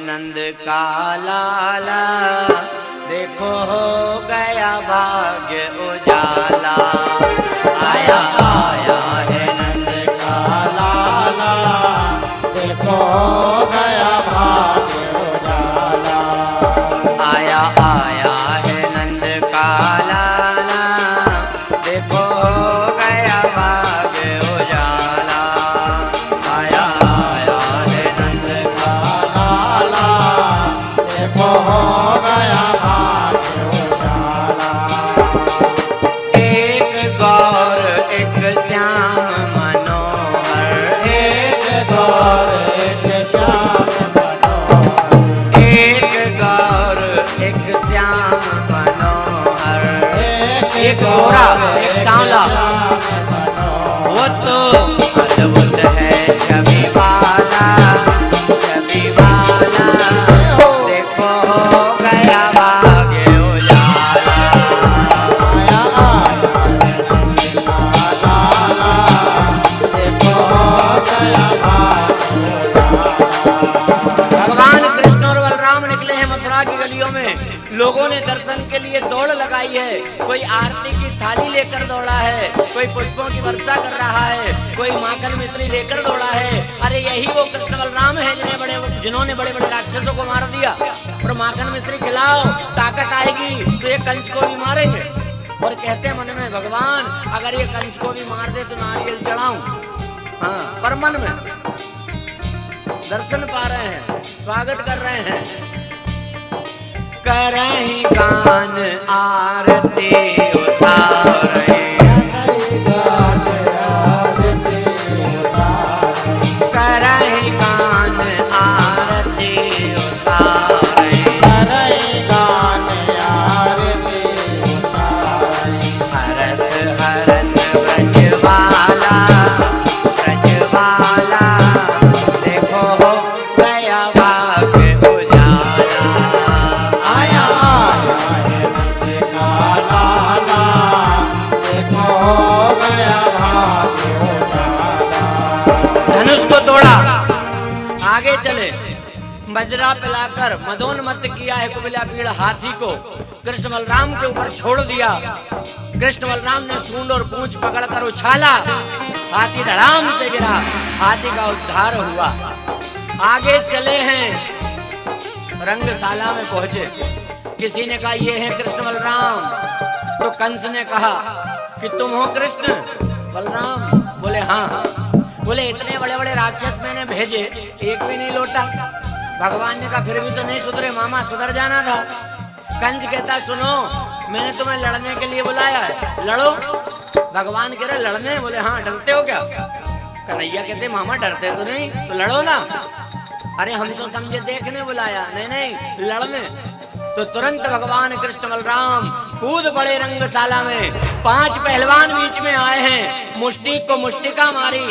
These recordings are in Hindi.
नंद का लाला, देखो हो गया भाग्य उजाला। आया आया है नंद का लाला, देखो हो गया भाग्य उजाला। आया आया है नंद का लाला, देखो हो गया भाग्य उजाला। आया आया है नंद का लाला, देखो हो गया भाग्य उजाला। एक गौर एक श्याम मनोहर, एक गौर एक श्याम मनोहर, एक गौर एक श्याम मनोहर। एक गौर गोरा एक सांवला, श्याम मनोहर। वो तो अद्भुत है छवि वाला, छवि वाला। देखो हो गया भाग्य उजाला। आया आया नंद का लाला, देखो हो गया भाग्य उजाला। भगवान कृष्ण और बलराम निकले हैं मथुरा की गलियों में। लोगों ने दर्शन के लिए दौड़ लगाई है। कोई आरती की थाली लेकर दौड़ा है, कोई पुष्पों की वर्षा कर रहा है, कोई माखन मिश्री लेकर दौड़ा है। अरे यही वो कृष्ण बलराम है जिन्होंने बड़े बड़े राक्षसों को मार दिया। और माखन मिश्री खिलाओ, ताकत आएगी तो ये कंस को भी मारेंगे। और कहते मन में, भगवान अगर ये कंस को भी मार दे तो नारियल चढ़ाऊं। हाँ, पर मन में दर्शन पा रहे हैं, स्वागत कर रहे हैं। करहीं गान आरती उतारे, करहीं गान आरती उतारे। हरस हरस ब्रजवाला, ब्रजवाला। देखो हो गया भाग्य उजाला। आया आया नंद का लाला, देखो हो गया भाग्य उजाला। धनुष को तोड़ा, आगे चले। बजरा पिलाकर मदोन्मत्त किया है कुबेला पीड़ हाथी को, कृष्ण बलराम के ऊपर छोड़ दिया। कृष्ण बलराम ने सूंड और पूंछ पकड़कर उछाला, हाथी धड़ाम से गिरा, हाथी का उद्धार हुआ। आगे चले हैं, रंगशाला में पहुंचे। किसी ने कहा ये है कृष्ण बलराम, तो कंस ने कहा कि तुम हो कृष्ण बलराम? बोले हाँ। बोले इतने बड़े बड़े राक्षस मैंने भेजे, एक भी नहीं लौटा। भगवान ने कहा फिर भी तो नहीं सुधरे मामा, सुधर जाना था। कंस कहता सुनो, मैंने तुम्हें लड़ने के लिए बुलाया है, लड़ो। भगवान कह रहे लड़ने? बोले हाँ, डरते हो क्या? कन्हैया कहते मामा डरते तो नहीं, तो लड़ो ना। अरे हम तो समझे देखने बुलाया, नहीं नहीं लड़ने। तो तुरंत भगवान कृष्ण बलराम कूद पड़े रंगशाला में। 5 पहलवान बीच में आए हैं, मुष्टि को मुष्टिका मारी,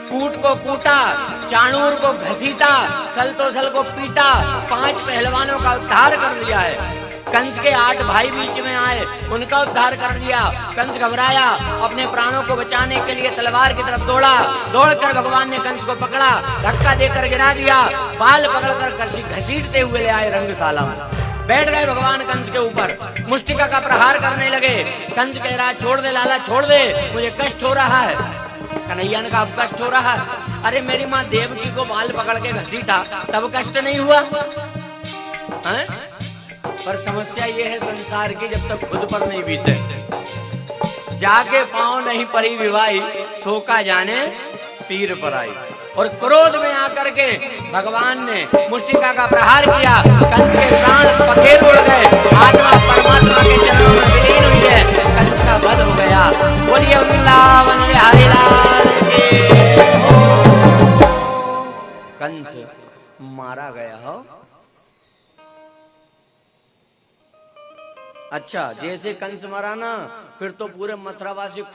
कूट को कूटा, चाणूर को घसीटा, सल तो सल को पीटा। 5 पहलवानों का उद्धार कर दिया है। कंस के 8 भाई बीच में आए, उनका उद्धार कर दिया। कंस घबराया, अपने प्राणों को बचाने के लिए तलवार की तरफ दौड़ा। दौड़कर भगवान ने कंस को पकड़ा, धक्का देकर गिरा दिया, बाल पकड़कर घसीटते हुए ले आए रंगशाला में। बैठ गए भगवान कंस के ऊपर, मुष्टिका का प्रहार करने लगे। कंस कह रहा छोड़ दे लाला, छोड़ दे, मुझे कष्ट हो रहा है। कन्हैया ने कहा अब कष्ट हो रहा है? अरे मेरी माँ देवकी को बाल पकड़ के घसीटा, तब कष्ट नहीं हुआ है? पर समस्या ये है संसार की, जब तक खुद पर नहीं बीते। जाके पाँव नहीं परी विवाही, सो का जाने पीर पर आई। और क्रोध में आकर के भगवान ने मुष्टिका का प्रहार किया। कंस के प्राण पखेर उड़ गए, आत्मा परमात्मा के चरणों में विलीन हुई है। कंस का वध हो गया। बोलिए वृंदावन बिहारी लाल की। कंस मारा गया हो। अच्छा, जैसे कंस मारा ना, फिर तो पूरे मथुरावासी